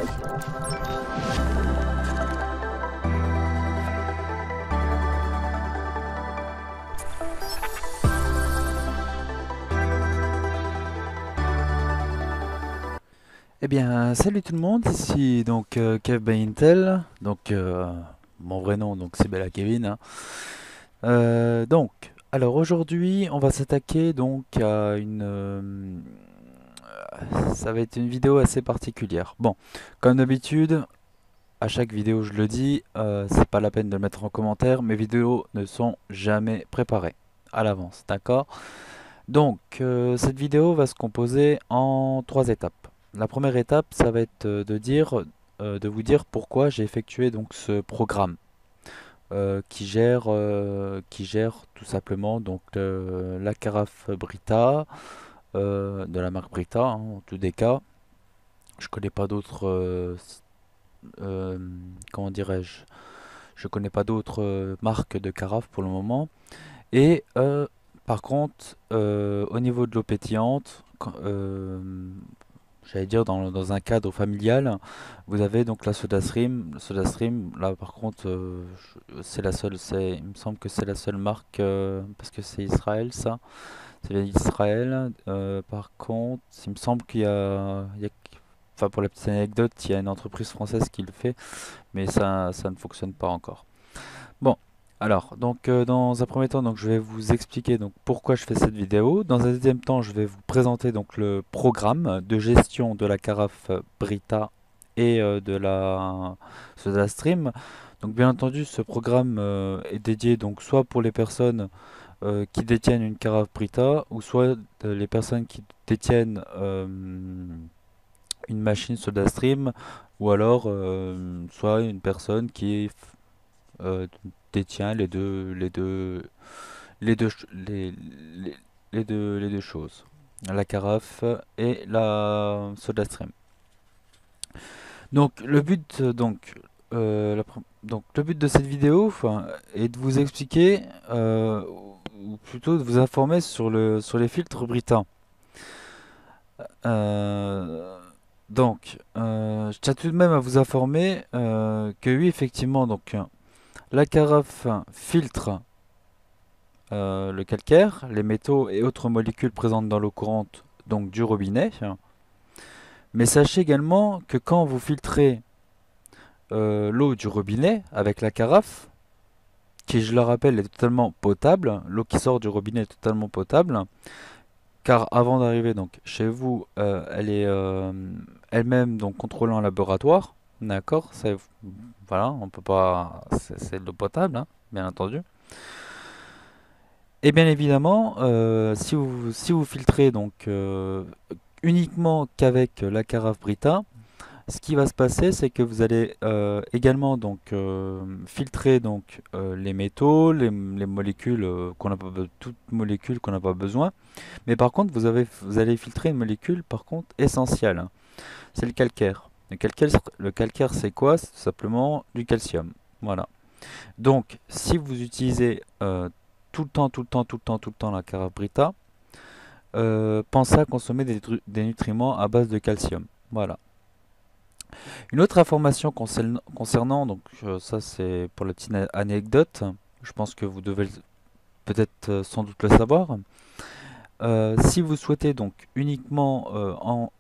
Eh bien, salut tout le monde, ici donc Kev by Intel, donc mon vrai nom donc c'est Bella Kevin, hein. Alors aujourd'hui on va s'attaquer donc à ça va être une vidéo assez particulière. Bon, comme d'habitude, à chaque vidéo je le dis, c'est pas la peine de le mettre en commentaire, mes vidéos ne sont jamais préparées à l'avance, d'accord? Donc, cette vidéo va se composer en trois étapes. La première étape, ça va être de vous dire pourquoi j'ai effectué donc ce programme qui gère tout simplement donc la carafe Brita de la marque Brita, hein, en tous des cas. Je connais pas d'autres, euh, comment dirais-je, je connais pas d'autres marques de carafe pour le moment. Et par contre, au niveau de l'eau pétillante, j'allais dire dans un cadre familial, vous avez donc la SodaStream. La SodaStream, là par contre, c'est la seule, il me semble que c'est la seule marque, parce que c'est Israël ça, c'est bien Israël. Par contre, il me semble enfin pour la petite anecdote, il y a une entreprise française qui le fait, mais ça ne fonctionne pas encore. Bon, alors, donc dans un premier temps, donc je vais vous expliquer donc pourquoi je fais cette vidéo. Dans un deuxième temps, je vais vous présenter donc le programme de gestion de la carafe Brita et de la SodaStream. Donc bien entendu, ce programme est dédié donc soit pour les personnes qui détiennent une carafe Brita ou soit les personnes qui détiennent une machine SodaStream ou alors soit une personne qui euh, détient les deux, ch- les deux choses, la carafe et la SodaStream. Donc le but donc le but de cette vidéo, enfin, est de vous expliquer ou plutôt de vous informer sur les filtres Brita. Euh, je tiens tout de même à vous informer que oui, effectivement, donc la carafe filtre le calcaire, les métaux et autres molécules présentes dans l'eau courante, donc du robinet. Mais sachez également que quand vous filtrez l'eau du robinet avec la carafe, qui je le rappelle est totalement potable, l'eau qui sort du robinet est totalement potable, car avant d'arriver donc chez vous, elle est elle-même donc contrôlée en laboratoire, d'accord, voilà, on peut pas, c'est de l'eau potable, hein, bien entendu. Et bien évidemment, si vous filtrez donc uniquement qu'avec la carafe Brita, ce qui va se passer, c'est que vous allez également donc filtrer donc les métaux, les molécules qu'on n'a pas toutes molécules qu'on n'a pas besoin. Mais par contre, vous allez filtrer une molécule par contre essentielle, hein. C'est le calcaire. Le calcaire, c'est quoi? C'est tout simplement du calcium. Voilà. Donc, si vous utilisez tout le temps, tout le temps, tout le temps, tout le temps la carafe Brita, pensez à consommer des nutriments à base de calcium. Voilà. Une autre information concernant, donc ça c'est pour la petite anecdote, je pense que vous devez peut-être sans doute le savoir. Si vous souhaitez donc uniquement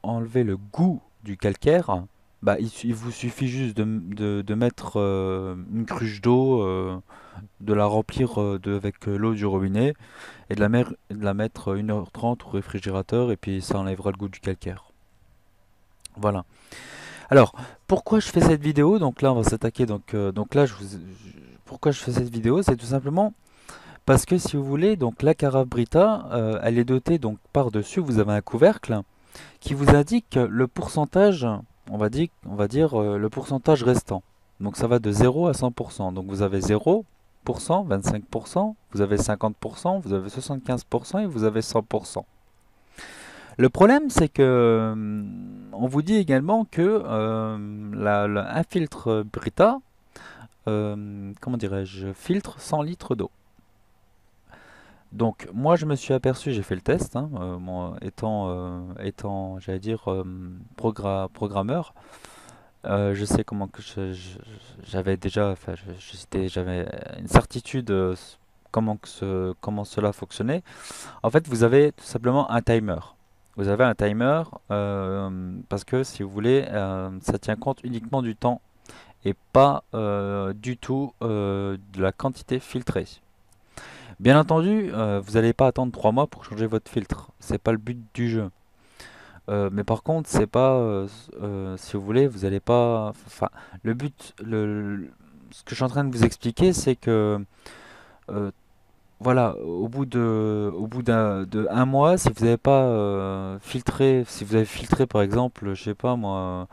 enlever le goût du calcaire, bah, il vous suffit juste de mettre une cruche d'eau, de la remplir avec l'eau du robinet et de la mettre 1h30 au réfrigérateur et puis ça enlèvera le goût du calcaire. Voilà. Alors, pourquoi je fais cette vidéo? Donc là, on va s'attaquer. Donc là, pourquoi je fais cette vidéo? C'est tout simplement parce que si vous voulez, donc la carafe Brita, elle est dotée donc par-dessus, vous avez un couvercle qui vous indique le pourcentage, on va dire le pourcentage restant. Donc ça va de 0 à 100%. Donc vous avez 0%, 25%, vous avez 50%, vous avez 75% et vous avez 100%. Le problème, c'est que on vous dit également que un filtre Brita, comment dirais-je, filtre 100 litres d'eau. Donc moi je me suis aperçu, j'ai fait le test, hein, moi, étant j'allais dire, programmeur, Je sais comment que j'avais déjà, enfin, j'avais une certitude comment cela fonctionnait. En fait, vous avez tout simplement un timer. Vous avez un timer parce que si vous voulez, ça tient compte uniquement du temps et pas du tout de la quantité filtrée. Bien entendu, vous n'allez pas attendre 3 mois pour changer votre filtre. C'est pas le but du jeu. Mais par contre, c'est pas, si vous voulez, vous n'allez pas. Enfin, le but, ce que je suis en train de vous expliquer, c'est que euh, voilà, au bout de un mois, si vous n'avez pas filtré, si vous avez filtré par exemple, je sais pas moi,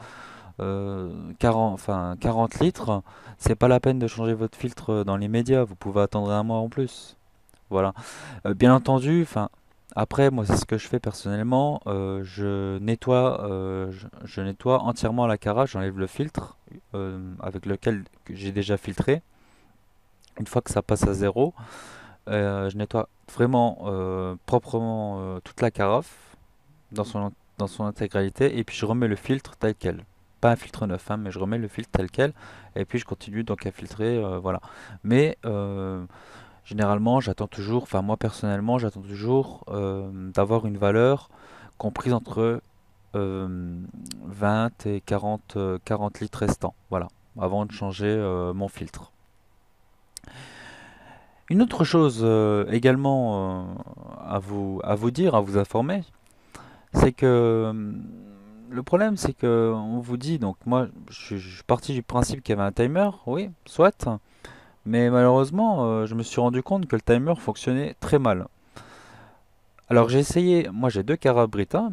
40, enfin 40 litres, c'est pas la peine de changer votre filtre dans les médias. Vous pouvez attendre un mois en plus. Voilà. Bien entendu, enfin, après, moi, c'est ce que je fais personnellement. Je nettoie entièrement la carafe, j'enlève le filtre avec lequel j'ai déjà filtré. Une fois que ça passe à zéro, je nettoie vraiment proprement toute la carafe dans son intégralité et puis je remets le filtre tel quel. Pas un filtre neuf, hein, mais je remets le filtre tel quel et puis je continue donc à filtrer, voilà. Mais généralement, j'attends toujours, enfin moi personnellement, j'attends toujours d'avoir une valeur comprise entre euh, 20 et 40 litres restants, voilà, avant de changer mon filtre. Une autre chose également à vous dire, à vous informer, c'est que le problème c'est que on vous dit, donc moi je suis parti du principe qu'il y avait un timer, oui, soit, mais malheureusement je me suis rendu compte que le timer fonctionnait très mal. Alors j'ai essayé, moi j'ai deux carafes Brita,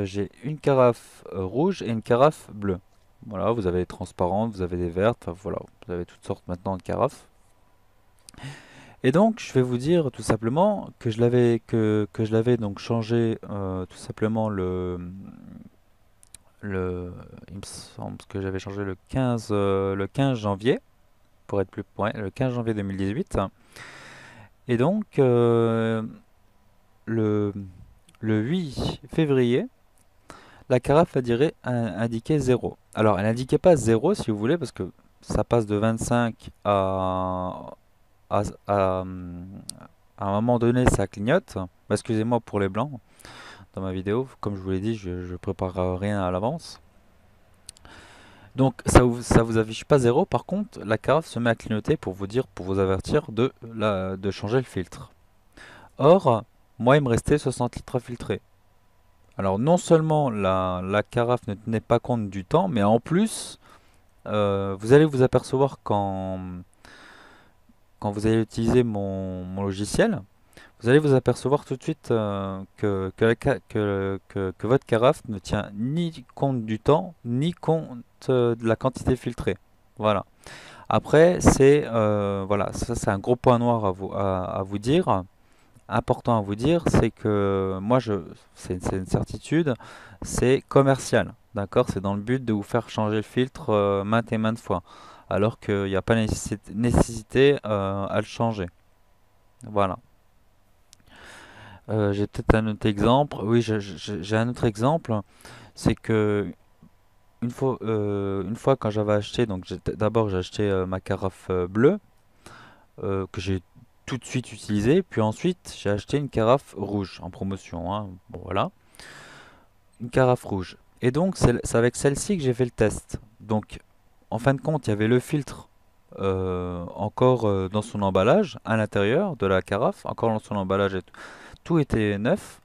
j'ai une carafe rouge et une carafe bleue. Voilà, vous avez des transparentes, vous avez des vertes, enfin voilà, vous avez toutes sortes maintenant de carafes. Et donc, je vais vous dire tout simplement que je l'avais donc changé tout simplement le il me semble que j'avais changé le 15 janvier pour être plus ouais, le 15 janvier 2018 et donc le le 8 février, la carafe indiquait zéro. Alors, elle indiquait pas zéro si vous voulez parce que ça passe de 25 à, à, à un moment donné, ça clignote. Excusez-moi pour les blancs dans ma vidéo. Comme je vous l'ai dit, je prépare rien à l'avance. Donc ça vous affiche pas zéro. Par contre, la carafe se met à clignoter pour vous dire, pour vous avertir de changer le filtre. Or, moi, il me restait 60 litres à filtrer. Alors non seulement la carafe ne tenait pas compte du temps, mais en plus, vous allez vous apercevoir quand vous allez utiliser mon logiciel, vous allez vous apercevoir tout de suite que votre carafe ne tient ni compte du temps, ni compte de la quantité filtrée. Voilà. Après, voilà, ça c'est un gros point noir à vous dire, important à vous dire, c'est que moi c'est une certitude, c'est commercial, d'accord? C'est dans le but de vous faire changer le filtre maintes et maintes fois, alors qu'il n'y a pas nécessité à le changer. Voilà. J'ai peut-être un autre exemple. Oui, j'ai un autre exemple. C'est que une fois quand j'avais acheté, donc d'abord j'ai acheté ma carafe bleue que j'ai tout de suite utilisée, puis ensuite j'ai acheté une carafe rouge en promotion, hein. Bon voilà, une carafe rouge. Et donc c'est avec celle-ci que j'ai fait le test. Donc en fin de compte, il y avait le filtre encore dans son emballage à l'intérieur de la carafe, encore dans son emballage et tout était neuf.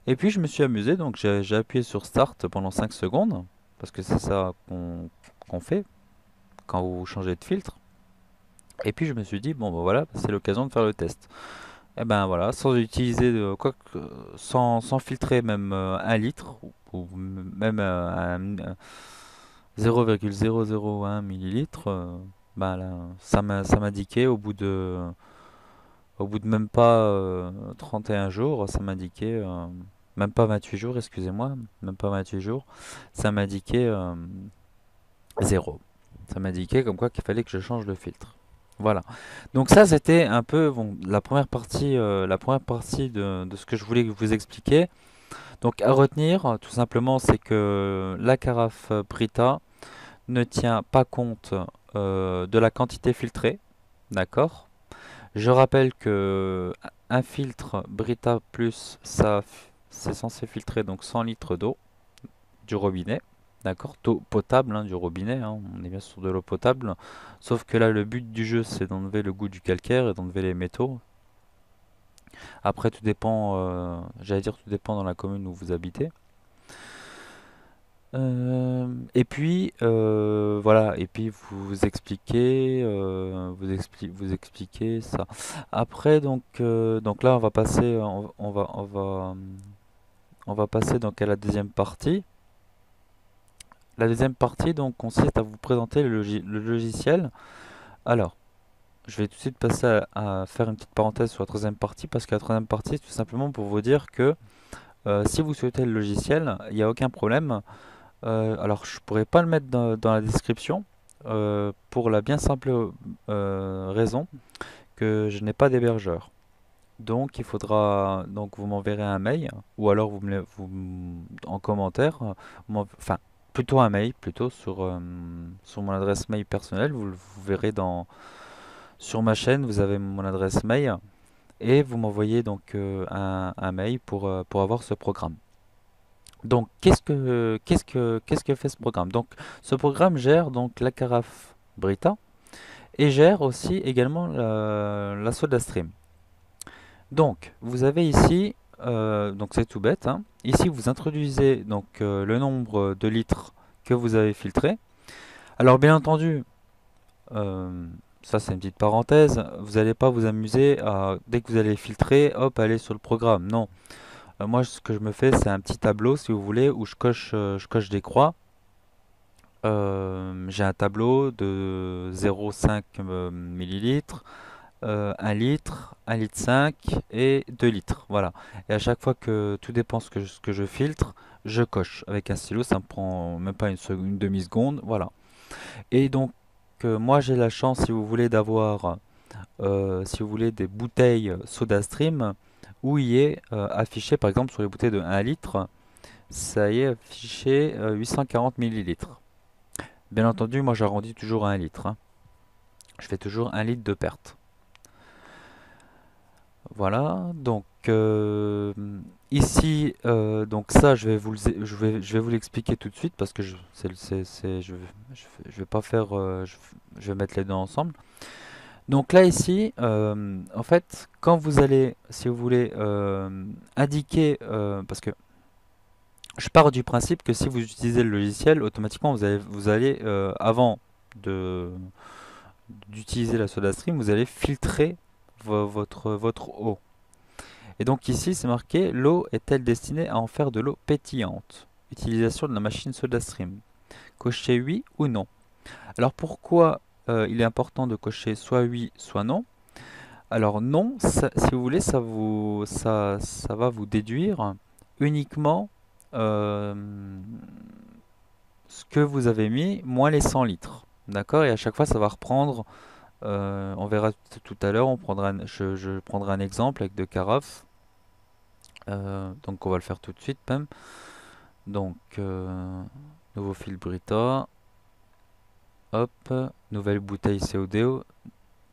Et puis je me suis amusé, donc j'ai appuyé sur Start pendant 5 secondes, parce que c'est ça qu'on fait quand vous changez de filtre. Et puis je me suis dit, bon ben voilà, c'est l'occasion de faire le test. Et ben voilà, sans utiliser sans filtrer même 1 litre, ou même 0,001 millilitre, ben là, ça m'indiquait au bout de même pas 31 jours, ça m'indiquait, même pas 28 jours, excusez-moi, même pas 28 jours, ça m'indiquait 0. Ça m'indiquait comme quoi qu'il fallait que je change de filtre. Voilà. Donc ça, c'était un peu bon, la première partie de ce que je voulais vous expliquer. Donc à retenir, tout simplement, c'est que la carafe Brita, ne tient pas compte de la quantité filtrée, d'accord? Je rappelle que un filtre Brita Plus, ça, c'est censé filtrer donc 100 litres d'eau du robinet, d'accord? D'eau potable hein, du robinet, hein, on est bien sur de l'eau potable. Sauf que là, le but du jeu, c'est d'enlever le goût du calcaire et d'enlever les métaux. Après, tout dépend, j'allais dire tout dépend dans la commune où vous habitez. Et puis voilà, et puis vous expliquez, vous expliquez ça. Après donc là on va passer, on va passer donc à la deuxième partie. La deuxième partie donc consiste à vous présenter le logiciel. Alors, je vais tout de suite passer à faire une petite parenthèse sur la troisième partie parce que la troisième partie c'est tout simplement pour vous dire que si vous souhaitez le logiciel, il n'y a aucun problème. Alors, je pourrais pas le mettre dans la description pour la bien simple raison que je n'ai pas d'hébergeur. Donc, il faudra donc vous m'enverrez un mail ou alors en commentaire, enfin plutôt un mail plutôt sur mon adresse mail personnelle. Vous verrez sur ma chaîne, vous avez mon adresse mail et vous m'envoyez donc un mail pour avoir ce programme. Donc, qu'est-ce que fait ce programme? Donc, ce programme gère donc la carafe Brita et gère aussi également la SodaStream. Donc, vous avez ici, donc c'est tout bête, hein. Ici, vous introduisez donc le nombre de litres que vous avez filtré. Alors, bien entendu, euh, ça c'est une petite parenthèse, vous n'allez pas vous amuser à, dès que vous allez filtrer, hop, aller sur le programme. Non. Moi, ce que je me fais, c'est un petit tableau, si vous voulez, où je coche des croix. J'ai un tableau de 0,5 millilitres, 1 litre, 1 litre 5 et 2 litres. Voilà. Et à chaque fois que tout dépend ce que je filtre, je coche avec un stylo. Ça me prend même pas une demi-seconde. Voilà. Et donc, moi, j'ai la chance, si vous voulez, d'avoir, si vous voulez, des bouteilles SodaStream où il est affiché, par exemple, sur les bouteilles de 1 litre, ça y est affiché 840 millilitres. Bien entendu, moi j'arrondis toujours à 1 litre, hein. Je fais toujours 1 litre de perte. Voilà, donc ici, donc ça je vais vous l'expliquer tout de suite parce que je vais pas faire, je vais mettre les deux ensemble. Donc là ici, en fait, quand vous allez, si vous voulez, indiquer, parce que je pars du principe que si vous utilisez le logiciel, automatiquement vous allez avant de d'utiliser la SodaStream, vous allez filtrer votre eau. Et donc ici, c'est marqué l'eau est-elle destinée à en faire de l'eau pétillante? Utilisation de la machine SodaStream. Cocher oui ou non. Alors pourquoi il est important de cocher soit oui, soit non? Alors non, si vous voulez, ça va vous déduire uniquement euh, ce que vous avez mis, moins les 100 litres. D'accord? Et à chaque fois, ça va reprendre. On verra tout à l'heure, je prendrai un exemple avec deux carafes. Donc on va le faire tout de suite même. Donc nouveau fil Brita, hop, nouvelle bouteille CO2.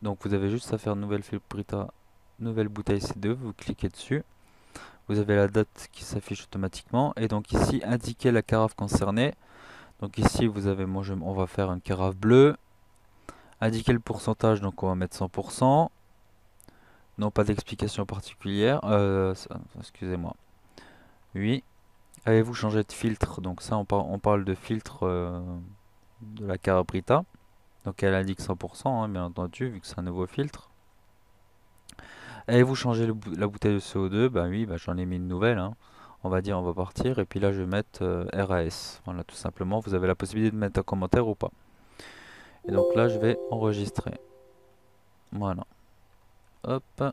Donc vous avez juste à faire nouvelle fil Brita, nouvelle bouteille C2, vous cliquez dessus. Vous avez la date qui s'affiche automatiquement et donc ici indiquer la carafe concernée. Donc ici vous avez, on va faire une carafe bleue. Indiquer le pourcentage, donc on va mettre 100%. Non, pas d'explication particulière. Excusez-moi. Oui. Avez-vous changé de filtre? Donc ça, on parle de filtre de la Carabrita. Donc elle indique 100%, hein, bien entendu, vu que c'est un nouveau filtre. Avez-vous changé la bouteille de CO2? Bah oui, bah, j'en ai mis une nouvelle, hein. On va dire, on va partir. Et puis là, je vais mettre RAS. Voilà, tout simplement. Vous avez la possibilité de mettre un commentaire ou pas. Et donc là, je vais enregistrer. Voilà. Hop.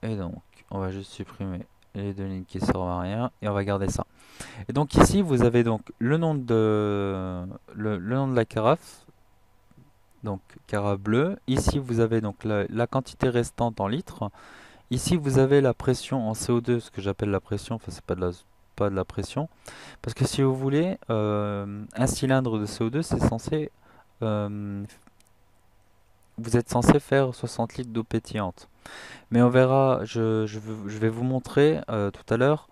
Et donc, on va juste supprimer les deux lignes qui servent à rien. Et on va garder ça. Et donc ici, vous avez donc le nom de la carafe, donc carafe bleue. Ici, vous avez donc la quantité restante en litres. Ici, vous avez la pression en CO2, ce que j'appelle la pression. Enfin, c'est pas de la pression. Parce que si vous voulez, un cylindre de CO2, c'est censé, euh, vous êtes censé faire 60 litres d'eau pétillante. Mais on verra, je vais vous montrer tout à l'heure,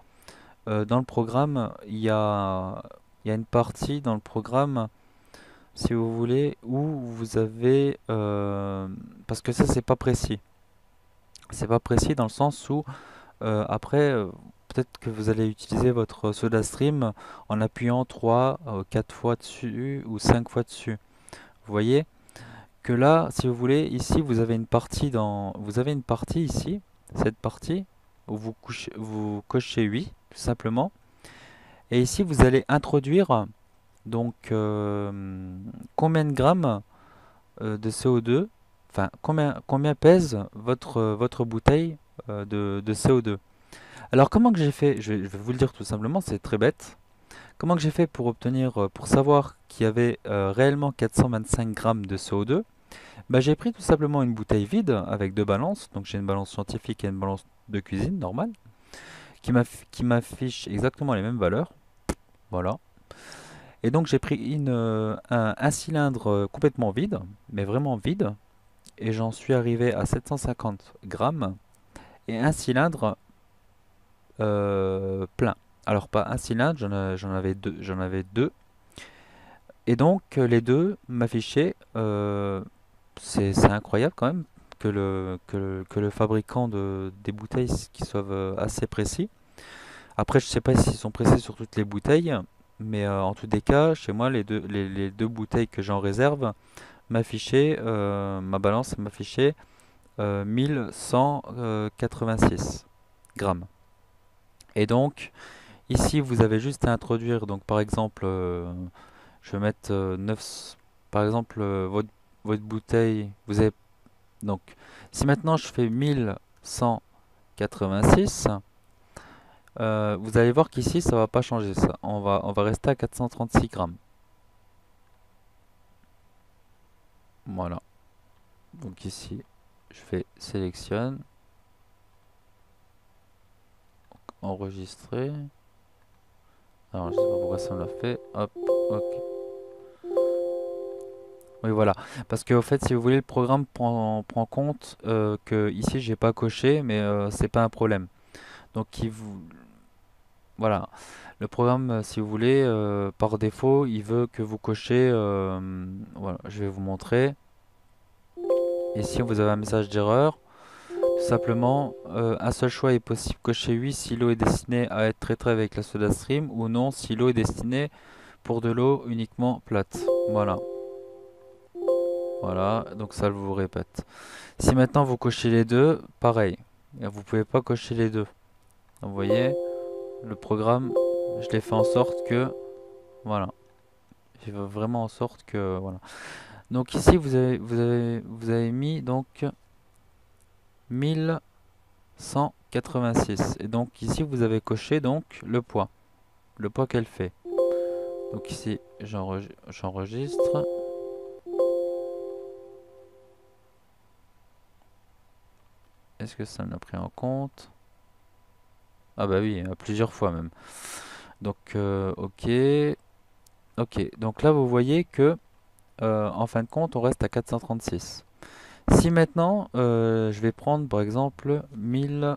dans le programme, il y a une partie dans le programme, si vous voulez, où vous avez, parce que ça c'est pas précis. C'est pas précis dans le sens où après, peut-être que vous allez utiliser votre SodaStream en appuyant 3, 4 fois dessus ou 5 fois dessus. Vous voyez que là, si vous voulez, ici vous avez une partie ici, cette partie où vous cochez oui, tout simplement. Et ici, vous allez introduire donc combien de grammes de CO2, enfin combien pèse votre bouteille de CO2. Alors comment que j'ai fait? Je vais vous le dire tout simplement, c'est très bête. Comment que j'ai fait pour obtenir, pour savoir qu'il y avait réellement 425 grammes de CO2? Bah, j'ai pris tout simplement une bouteille vide avec deux balances. Donc j'ai une balance scientifique et une balance de cuisine normale qui m'affiche exactement les mêmes valeurs. Voilà. Et donc j'ai pris un cylindre complètement vide, mais vraiment vide, et j'en suis arrivé à 750 grammes, et un cylindre plein. Alors pas un cylindre, j'en avais deux. Et donc les deux m'affichaient, c'est incroyable quand même que le fabricant des bouteilles qui soient assez précis. Après, je sais pas s'ils sont précis sur toutes les bouteilles, mais en tous les cas, chez moi, les deux bouteilles que j'en réserve m'affichaient, ma balance m'affichait 1186 grammes. Et donc, ici, vous avez juste à introduire, donc par exemple, je vais mettre 9, par exemple, votre bouteille, vous avez, donc, si maintenant je fais 1186, vous allez voir qu'ici, ça va pas changer ça. On va rester à 436 grammes. Voilà. Donc ici, je fais sélectionne, enregistrer. Alors, je sais pas pourquoi ça me l'a fait. Hop, ok. Oui, voilà. Parce que, au fait, si vous voulez, le programme prend compte que ici, j'ai pas coché, mais c'est pas un problème. Donc, voilà. Le programme, si vous voulez, par défaut, il veut que vous cochez. Voilà, je vais vous montrer. Ici, vous avez un message d'erreur. Tout simplement, un seul choix est possible. Cocher oui si l'eau est destinée à être traitée avec la soda stream ou non si l'eau est destinée pour de l'eau uniquement plate. Voilà. Voilà, donc ça je vous répète. Si maintenant vous cochez les deux, pareil. Vous pouvez pas cocher les deux. Donc, vous voyez, le programme, je l'ai fait en sorte que, voilà, j'ai fait vraiment en sorte que, voilà. Donc ici vous avez mis donc 1186. Et donc ici vous avez coché donc le poids qu'elle fait. Donc ici j'enregistre. Est-ce que ça me l'a pris en compte? Ah bah oui, plusieurs fois même. Donc ok. Ok, donc là vous voyez que en fin de compte on reste à 436. Si maintenant je vais prendre par exemple 1000,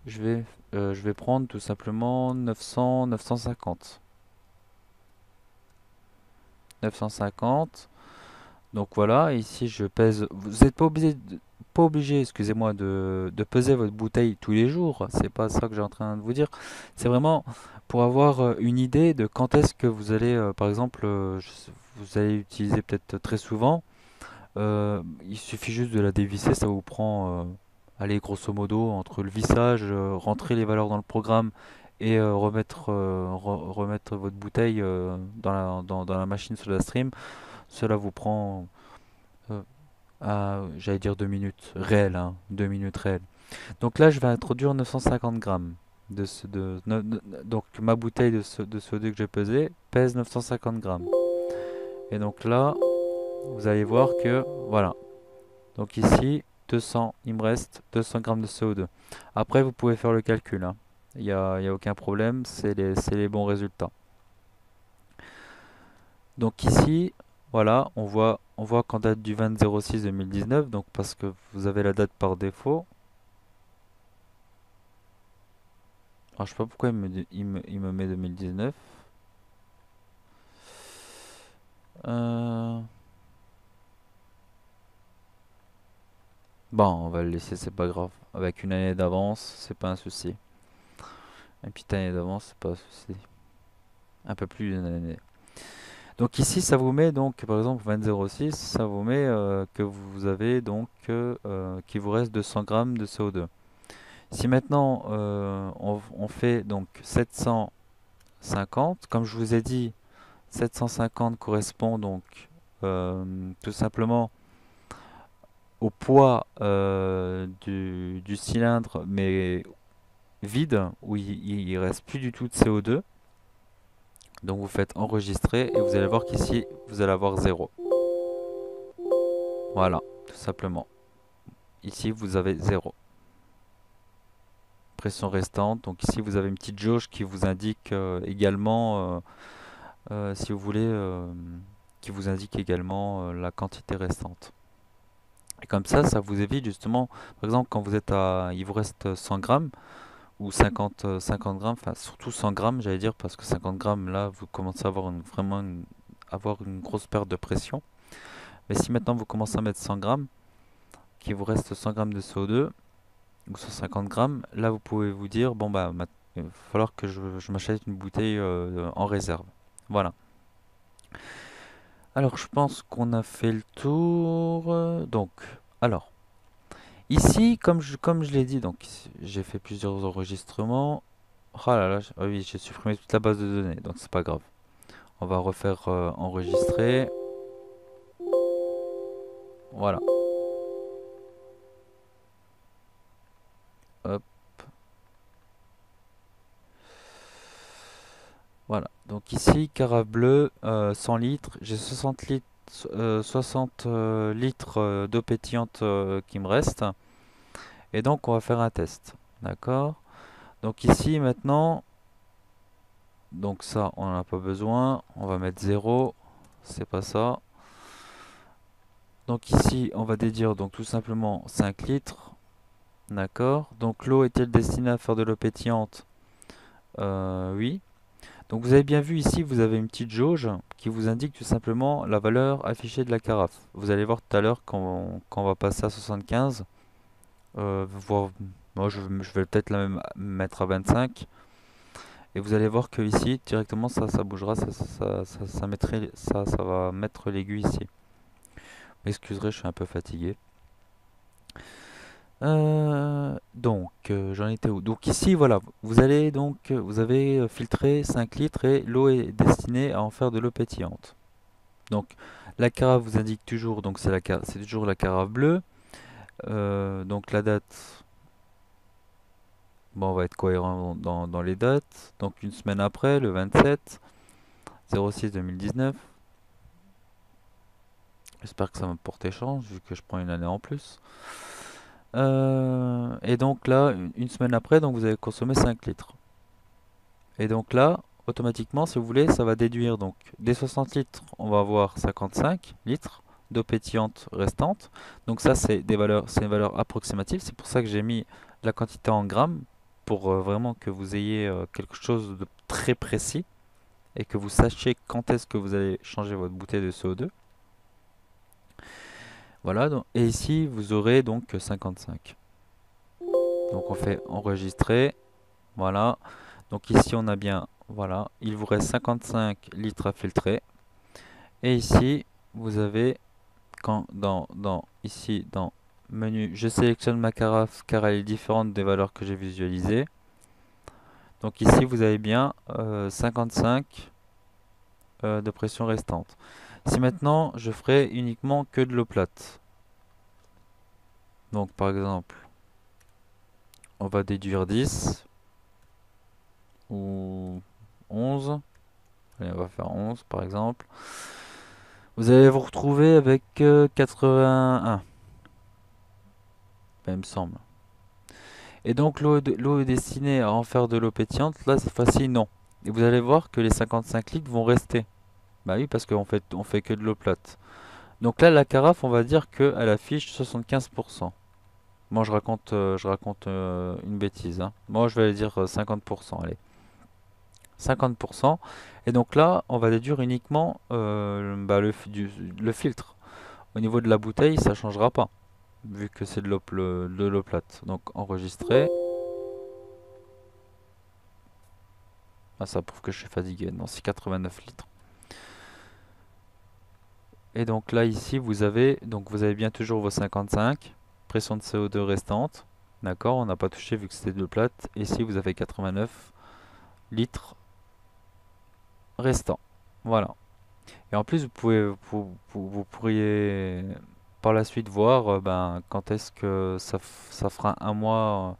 je vais prendre tout simplement 950. 950. Donc voilà, ici je pèse. Vous n'êtes pas obligé, excusez-moi, de peser votre bouteille tous les jours. C'est pas ça que j'ai en train de vous dire. C'est vraiment pour avoir une idée de quand est-ce que vous allez, par exemple, vous allez utiliser peut-être très souvent. Il suffit juste de la dévisser, ça vous prend, allez, grosso modo, entre le vissage, rentrer les valeurs dans le programme et remettre votre bouteille dans la machine SodaStream. Cela vous prend, j'allais dire 2 minutes réelles, hein, 2 minutes réelles. Donc là, je vais introduire 950 grammes. Donc ma bouteille de CO2 que j'ai pesé pèse 950 grammes. Et donc là, vous allez voir que, voilà. Donc ici, 200, il me reste 200 grammes de CO2. Après, vous pouvez faire le calcul, hein. y a aucun problème, c'est les bons résultats. Donc ici, voilà, on voit qu'en date du 20-06-2019, donc parce que vous avez la date par défaut. Alors je sais pas pourquoi il me met 2019. Euh, Bon, on va le laisser, c'est pas grave. Avec une année d'avance, c'est pas un souci. Une petite année d'avance, c'est pas un souci. Un peu plus d'une année. Donc ici, ça vous met donc, par exemple, 20,06, ça vous met que vous avez donc, qu'il vous reste 200 grammes de CO2. Si maintenant on fait donc 750, comme je vous ai dit, 750 correspond donc tout simplement au poids du cylindre, mais vide, où il reste plus du tout de CO2. Donc vous faites enregistrer et vous allez voir qu'ici vous allez avoir 0. Voilà, tout simplement. Ici vous avez 0. Pression restante. Donc ici vous avez une petite jauge qui vous indique également, si vous voulez, qui vous indique également la quantité restante. Et comme ça vous évite justement, par exemple, quand vous êtes il vous reste 100 grammes ou 50 grammes, enfin surtout 100 grammes, j'allais dire, parce que 50 grammes, là, vous commencez à avoir avoir une grosse perte de pression. Mais si maintenant vous commencez à mettre 100 grammes, qu'il vous reste 100 grammes de CO2 ou 150 grammes, là vous pouvez vous dire, bon bah, il va falloir que je m'achète une bouteille en réserve. Voilà. Alors je pense qu'on a fait le tour. Donc, alors, ici, comme je l'ai dit, donc j'ai fait plusieurs enregistrements. Oh là là, ah oui, j'ai supprimé toute la base de données, donc c'est pas grave. On va refaire enregistrer. Voilà. Hop. Voilà. Donc ici, carafe bleue, 100 litres. J'ai 60 litres, 60 litres d'eau pétillante qui me reste. Et donc on va faire un test. D'accord? Donc ici maintenant, donc ça on n'en a pas besoin. On va mettre 0. C'est pas ça. Donc ici on va déduire donc tout simplement 5 litres. D'accord? Donc l'eau est-elle destinée à faire de l'eau pétillante? Oui. Donc vous avez bien vu ici, vous avez une petite jauge qui vous indique tout simplement la valeur affichée de la carafe. Vous allez voir tout à l'heure quand on va passer à 75, voire, moi je vais peut-être la même mettre à 25. Et vous allez voir que ici, directement, ça bougera, ça va mettre l'aiguille ici. M'excuserez, je suis un peu fatigué. J'en étais où? Donc ici, voilà, vous allez donc, vous avez filtré 5 litres et l'eau est destinée à en faire de l'eau pétillante. Donc la carafe vous indique toujours, donc c'est toujours la carafe bleue. Donc la date, bon, on va être cohérent dans les dates. Donc une semaine après, le 27/06/2019. J'espère que ça va porter chance vu que je prends une année en plus. Et donc là, une semaine après, donc vous avez consommé 5 litres. Et donc là, automatiquement, si vous voulez, ça va déduire. Donc des 60 litres, on va avoir 55 litres d'eau pétillante restante. Donc ça, c'est une valeur approximative. C'est pour ça que j'ai mis la quantité en grammes pour vraiment que vous ayez quelque chose de très précis et que vous sachiez quand est-ce que vous allez changer votre bouteille de CO2. Voilà, et ici vous aurez donc 55. Donc on fait enregistrer. Voilà. Donc ici on a bien, voilà, il vous reste 55 litres à filtrer. Et ici vous avez, ici dans menu, je sélectionne ma carafe car elle est différente des valeurs que j'ai visualisées. Donc ici vous avez bien 55 de pression restante. Si maintenant je ferai uniquement que de l'eau plate. Donc par exemple, on va déduire 10 ou 11. Allez, on va faire 11 par exemple. Vous allez vous retrouver avec 81, ben, il me semble. Et donc l'eau est destinée à en faire de l'eau pétillante. Là, cette fois-ci, non. Et vous allez voir que les 55 litres vont rester. Bah oui, parce on fait que de l'eau plate. Donc là, la carafe, on va dire qu'elle affiche 75%. Moi, je raconte une bêtise, hein. Moi, je vais dire 50%, allez. 50%. Et donc là, on va déduire uniquement bah, le filtre. Au niveau de la bouteille, ça changera pas, vu que c'est de l'eau plate. Donc enregistrer. Ah, ça prouve que je suis fatigué. Non, c'est 89 litres. Et donc là, ici, vous avez bien toujours vos 55. Pression de CO2 restante. D'accord, on n'a pas touché vu que c'était de l'eau plate. Et ici, vous avez 89 litres restants. Voilà. Et en plus, vous pourriez par la suite voir ben, quand est-ce que ça fera un mois,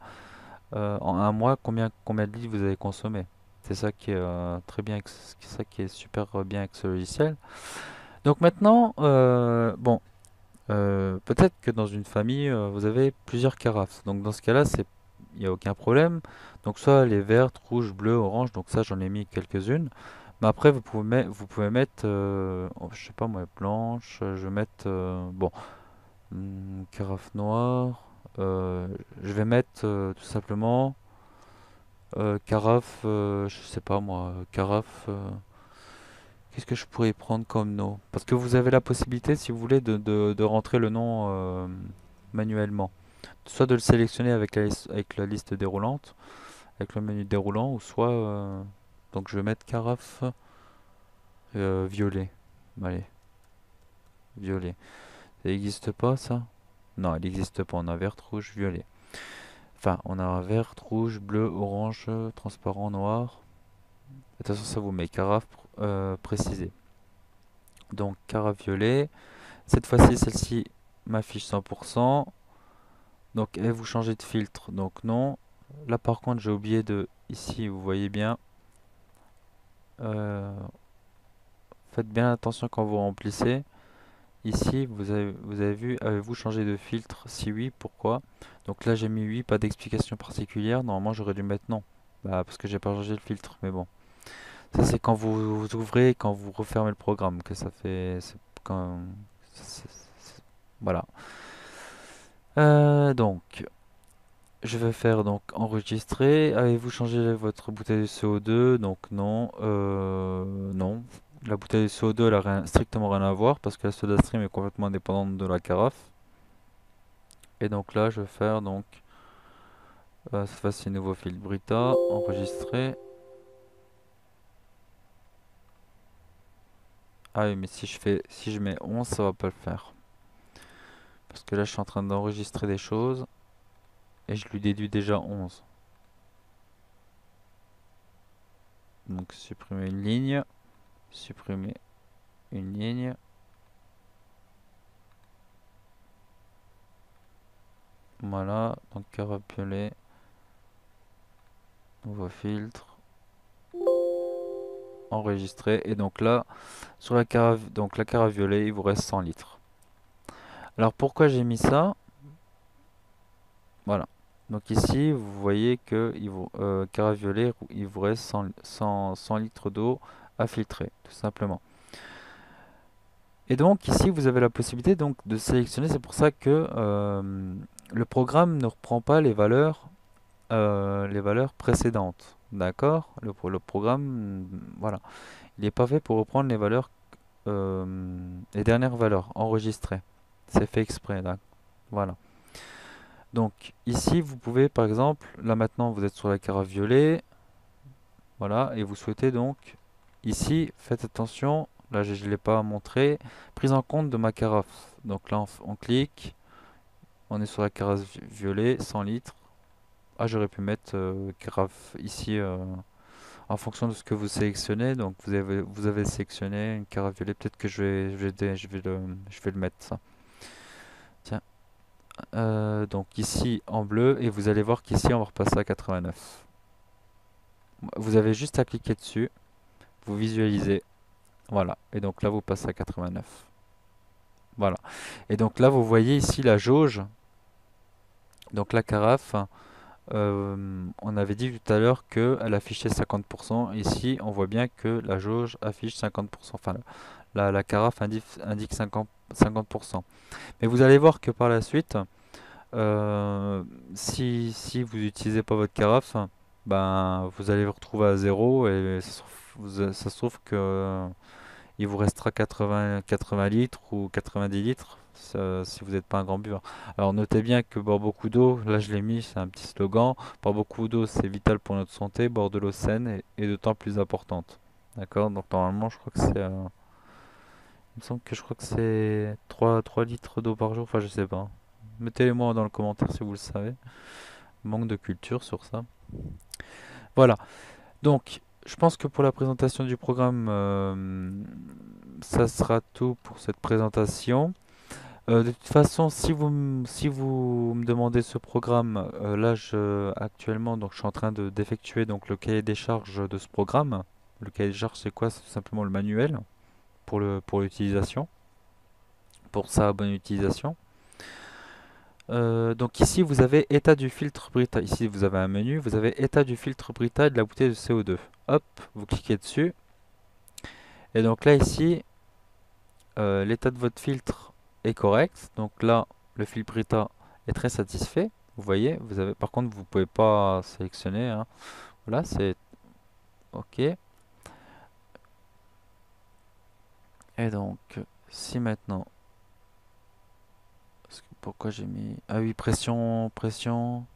en un mois, combien de litres vous avez consommé. C'est ça qui est très bien, c'est ça qui est super bien avec ce logiciel. Donc maintenant, bon, peut-être que dans une famille, vous avez plusieurs carafes. Donc dans ce cas-là, il n'y a aucun problème. Donc soit les vertes, rouges, bleues, oranges. Donc ça, j'en ai mis quelques-unes. Mais après, vous pouvez mettre, oh, je sais pas moi, blanche. Je vais mettre, bon, carafe noire. Je vais mettre tout simplement carafe, je sais pas moi, carafe. Qu'est-ce que je pourrais prendre comme nom? Parce que vous avez la possibilité, si vous voulez, de rentrer le nom manuellement. Soit de le sélectionner avec la liste déroulante, avec le menu déroulant, ou soit... donc je vais mettre carafe violet. Allez, violet. Ça n'existe pas ça? Non, elle n'existe pas. On a vert, rouge, violet. Enfin, on a un vert, rouge, bleu, orange, transparent, noir. Attention, ça vous met carafe précisé. Donc carafe violet. Cette fois-ci, celle-ci m'affiche 100%. Donc, et vous changez de filtre. Donc non. Là, par contre, j'ai oublié de... Ici, vous voyez bien. euh, Faites bien attention quand vous remplissez. Ici, vous avez vu, avez-vous changé de filtre? Si oui, pourquoi? Donc là, j'ai mis oui, pas d'explication particulière. Normalement, j'aurais dû mettre non. Bah, parce que j'ai pas changé le filtre. Mais bon. Ça, c'est quand vous ouvrez, quand vous refermez le programme, que ça fait... Voilà. Donc, je vais faire donc enregistrer. Avez-vous changé votre bouteille de CO2? Donc non. Non. La bouteille de CO2, elle a strictement rien à voir parce que la SodaStream est complètement indépendante de la carafe. Et donc là, je vais faire donc cette fois-ci nouveau fil Brita, enregistrer. Ah oui, mais si je mets 11, ça va pas le faire. Parce que là, je suis en train d'enregistrer des choses et je lui déduis déjà 11. Donc supprimer une ligne, supprimer une ligne. Voilà, donc carafe violet, nouveau filtre, enregistrer. Et donc là, sur la carafe violet, il vous reste 100 litres. Alors pourquoi j'ai mis ça? Voilà. Donc ici, vous voyez que carafe violet, il vous reste 100 litres d'eau à filtrer, tout simplement. Et donc ici, vous avez la possibilité donc de sélectionner. C'est pour ça que le programme ne reprend pas les valeurs précédentes. D'accord? Le programme, voilà. Il n'est pas fait pour reprendre les dernières valeurs enregistrées. C'est fait exprès, là. Voilà. Donc ici, vous pouvez, par exemple, là maintenant, vous êtes sur la carafe violet. Voilà. Et vous souhaitez donc, ici, faites attention. Là, je ne l'ai pas montré. Prise en compte de ma carafe. Donc là, on clique. On est sur la carafe violet, 100 litres. Ah, j'aurais pu mettre carafe ici en fonction de ce que vous sélectionnez. Donc vous avez sélectionné une carafe violet. Peut-être que je vais le mettre ça. Tiens. Donc ici en bleu. Et vous allez voir qu'ici on va repasser à 89. Vous avez juste à cliquer dessus. Vous visualisez. Voilà. Et donc là vous passez à 89. Voilà. Et donc là vous voyez ici la jauge. Donc la carafe. On avait dit tout à l'heure qu'elle affichait 50%. Ici, on voit bien que la jauge affiche 50%. Enfin, la carafe indique 50%. Mais vous allez voir que par la suite, euh, si vous n'utilisez pas votre carafe, ben, vous allez vous retrouver à zéro et ça se trouve que il vous restera 80 litres ou 90 litres si vous n'êtes pas un grand buveur. Alors notez bien que boire beaucoup d'eau, là je l'ai mis, c'est un petit slogan, boire beaucoup d'eau c'est vital pour notre santé, boire de l'eau saine est d'autant plus importante. D'accord? Donc normalement je crois que c'est... il me semble que je crois que c'est 3 litres d'eau par jour, enfin je sais pas. Mettez-les moi dans le commentaire si vous le savez. Manque de culture sur ça. Voilà. Donc, je pense que pour la présentation du programme, ça sera tout pour cette présentation. De toute façon, si vous me demandez ce programme, là, actuellement, donc, je suis en train d'effectuer donc le cahier des charges de ce programme. Le cahier des charges, c'est quoi? C'est tout simplement le manuel pour l'utilisation, pour sa bonne utilisation. Donc ici, vous avez état du filtre Brita. Ici, vous avez un menu. Vous avez état du filtre Brita et de la bouteille de CO2. Hop, vous cliquez dessus. Et donc là, ici, l'état de votre filtre est correct. Donc là, le filtre Brita est très satisfait. Vous voyez, par contre, vous pouvez pas sélectionner, hein. Voilà, c'est OK. Et donc, si maintenant, pourquoi j'ai mis... Ah oui, pression, pression.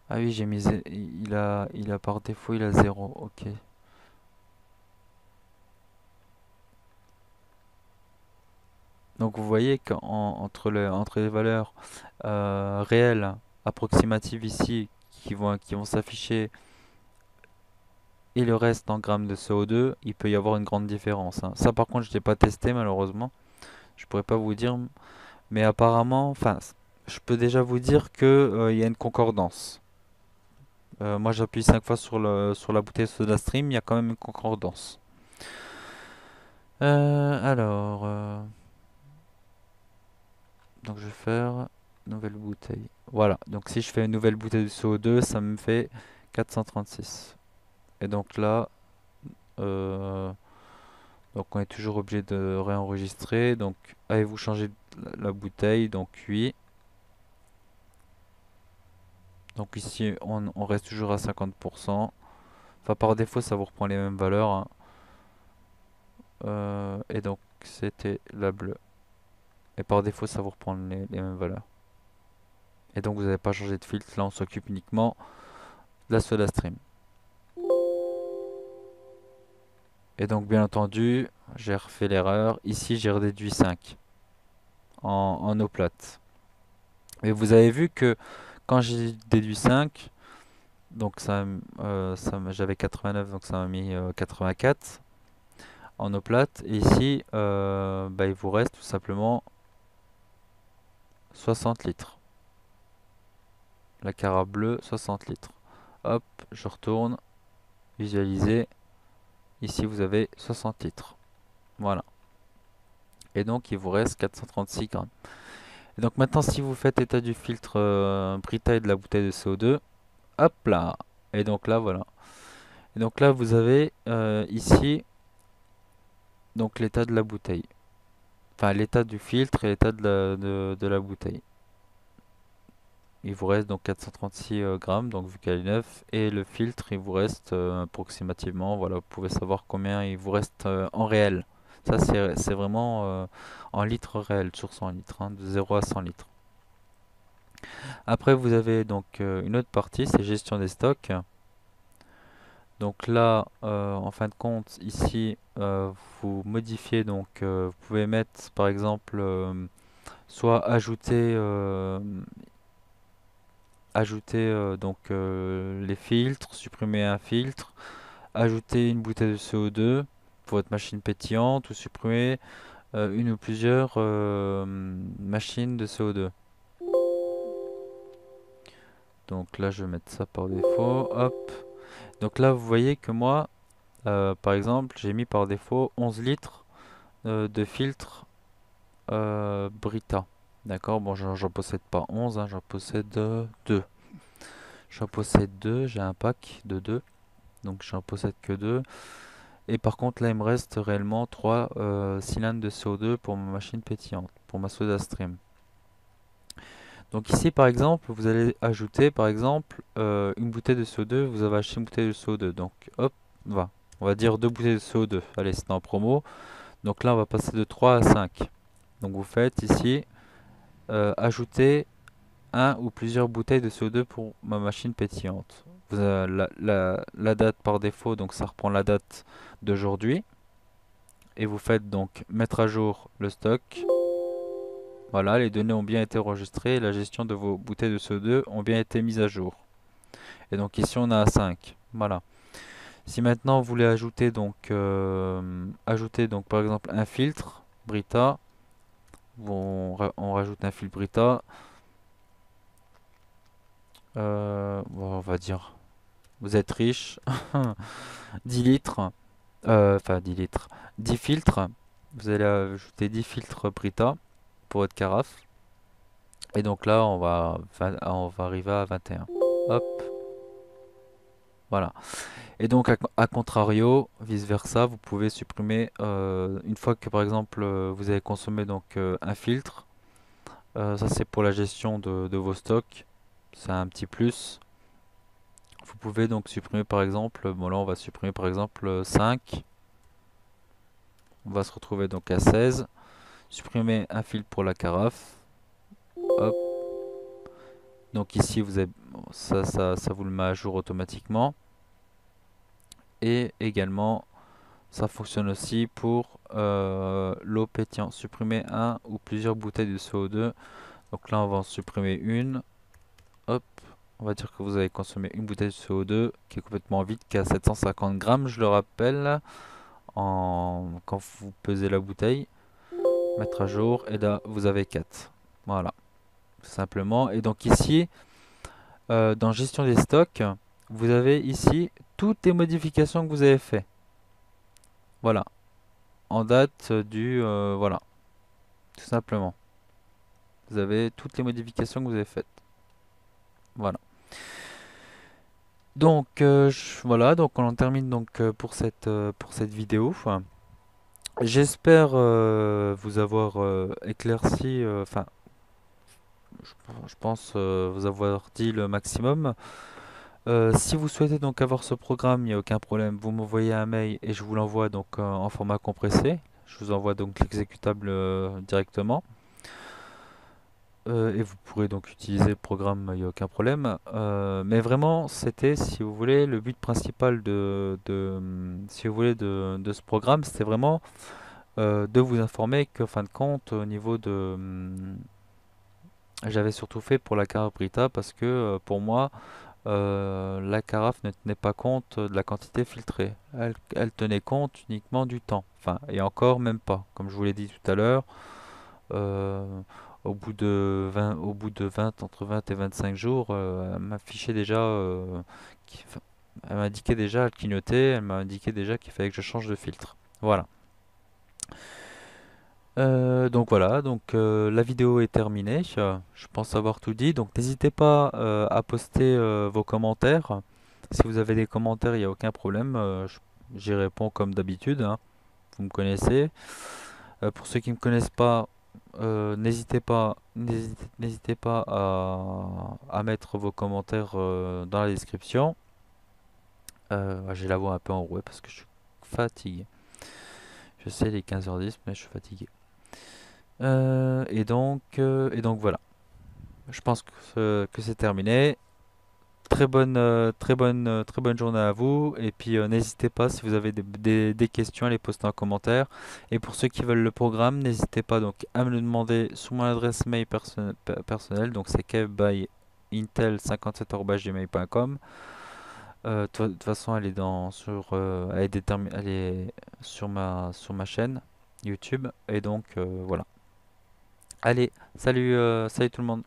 Ah oui, j'ai mis... Il a par défaut, il a zéro. OK. Donc vous voyez qu'entre les valeurs réelles approximatives ici qui vont s'afficher et le reste en grammes de CO2, il peut y avoir une grande différence, hein. Ça par contre je n'ai pas testé malheureusement, je pourrais pas vous dire, mais apparemment, enfin je peux déjà vous dire que il y a une concordance. Moi j'appuie 5 fois sur la bouteille SodaStream, il y a quand même une concordance. Alors, donc je vais faire nouvelle bouteille. Voilà, donc si je fais une nouvelle bouteille de CO2, ça me fait 436. Et donc là, euh, donc on est toujours obligé de réenregistrer. Donc avez-vous changé la bouteille? Donc oui. Donc ici, on reste toujours à 50%. Enfin, par défaut, ça vous reprend les mêmes valeurs, hein. Et donc c'était la bleue. Et par défaut, ça vous reprend les mêmes valeurs. Et donc vous n'avez pas changé de filtre. Là, on s'occupe uniquement de la SodaStream. Et donc, bien entendu, j'ai refait l'erreur. Ici, j'ai redéduit 5 en eau plate. Et vous avez vu que quand j'ai déduit 5, donc j'avais 89, donc ça m'a mis 84 en eau plate. Et ici, bah, il vous reste tout simplement 60 litres. La cara bleue, 60 litres. Hop, je retourne, visualiser. Ici, vous avez 60 litres. Voilà. Et donc, il vous reste 436 grammes. Et donc maintenant, si vous faites état du filtre Brita et de la bouteille de CO2, hop là. Et donc là, voilà. Et donc là, vous avez ici donc l'état de la bouteille. Enfin, l'état du filtre et l'état de la bouteille. Il vous reste donc 436 grammes, donc vu qu'elle est neuve. Et le filtre, il vous reste approximativement, voilà, vous pouvez savoir combien il vous reste en réel. Ça, c'est vraiment en litres réels, sur 100 litres, hein, de 0 à 100 litres. Après, vous avez donc une autre partie, c'est gestion des stocks. Donc là, en fin de compte, ici, vous modifiez. Donc, vous pouvez mettre, par exemple, soit ajouter donc les filtres, supprimer un filtre, ajouter une bouteille de CO2 pour votre machine pétillante, ou supprimer une ou plusieurs machines de CO2. Donc là, je vais mettre ça par défaut. Hop. Donc là, vous voyez que moi, par exemple, j'ai mis par défaut 11 litres de filtre Brita. D'accord, bon, j'en possède pas 11, hein, j'en possède 2. J'en possède deux, j'ai un pack de deux, donc j'en possède que deux. Et par contre, là, il me reste réellement 3 cylindres de CO2 pour ma machine pétillante, pour ma SodaStream. Donc ici, par exemple, vous allez ajouter, par exemple, une bouteille de CO2. Vous avez acheté une bouteille de CO2. Donc, hop, on va dire deux bouteilles de CO2. Allez, c'est en promo. Donc là, on va passer de 3 à 5. Donc vous faites ici, ajouter un ou plusieurs bouteilles de CO2 pour ma machine pétillante. Vous avez la date par défaut, donc ça reprend la date d'aujourd'hui. Et vous faites donc mettre à jour le stock. Voilà, les données ont bien été enregistrées et la gestion de vos bouteilles de CO2 ont bien été mises à jour. Et donc ici on a 5. Voilà. Si maintenant vous voulez ajouter donc par exemple un filtre Brita, on rajoute un filtre Brita. Bon, on va dire, vous êtes riche, 10 litres, enfin 10 litres, 10 filtres. Vous allez ajouter 10 filtres Brita pour votre carafe. Et donc là, on va arriver à 21. Hop, voilà. Et donc, à contrario, vice-versa, vous pouvez supprimer, une fois que par exemple vous avez consommé donc un filtre, ça c'est pour la gestion de vos stocks, c'est un petit plus. Vous pouvez donc supprimer par exemple, bon là on va supprimer par exemple 5, on va se retrouver donc à 16. Supprimer un filtre pour la carafe, hop. Donc ici vous avez, ça vous le met à jour automatiquement. Et également, ça fonctionne aussi pour l'eau pétillante. Supprimer un ou plusieurs bouteilles de CO2. Donc là, on va en supprimer une. Hop, on va dire que vous avez consommé une bouteille de CO2 qui est complètement vide, qui a 750 grammes, je le rappelle, quand vous pesez la bouteille. Mettre à jour, et là, vous avez 4. Voilà, tout simplement. Et donc ici, dans gestion des stocks, vous avez ici toutes les modifications que vous avez fait. Voilà, en date voilà, tout simplement. Vous avez toutes les modifications que vous avez faites. Voilà. Donc voilà, donc on en termine donc pour cette vidéo. Enfin, j'espère vous avoir éclairci, enfin, je pense vous avoir dit le maximum. Si vous souhaitez donc avoir ce programme, il n'y a aucun problème. Vous m'envoyez un mail et je vous l'envoie donc en format compressé. Je vous envoie donc l'exécutable directement. Et vous pourrez donc utiliser le programme, il n'y a aucun problème. Mais vraiment, c'était, si vous voulez, le but principal si vous voulez, de ce programme, c'était vraiment de vous informer qu'en fin de compte, au niveau j'avais surtout fait pour la carafe Brita parce que pour moi, la carafe ne tenait pas compte de la quantité filtrée. Elle tenait compte uniquement du temps. Enfin, et encore même pas. Comme je vous l'ai dit tout à l'heure, euh, au bout de 20, entre 20 et 25 jours, elle m'affichait déjà, enfin, elle m'indiquait déjà, elle clignotait, elle m'a indiqué déjà qu'il fallait que je change de filtre. Voilà. Donc voilà, donc la vidéo est terminée. Je pense avoir tout dit. Donc n'hésitez pas à poster vos commentaires. Si vous avez des commentaires, il n'y a aucun problème. J'y réponds comme d'habitude, hein. Vous me connaissez. Pour ceux qui ne me connaissent pas, n'hésitez pas à mettre vos commentaires dans la description. J'ai la voix un peu enrouée parce que je suis fatigué. Je sais, les 15h10, mais je suis fatigué. Et donc voilà. Je pense que c'est terminé. Très bonne journée à vous. Et puis n'hésitez pas si vous avez des questions à les poster en commentaire. Et pour ceux qui veulent le programme, n'hésitez pas donc à me le demander sur mon adresse mail personnelle. Donc c'est kevintel57@gmail.com. De toute façon, elle est elle est sur ma chaîne YouTube. Et donc voilà. Allez, salut tout le monde.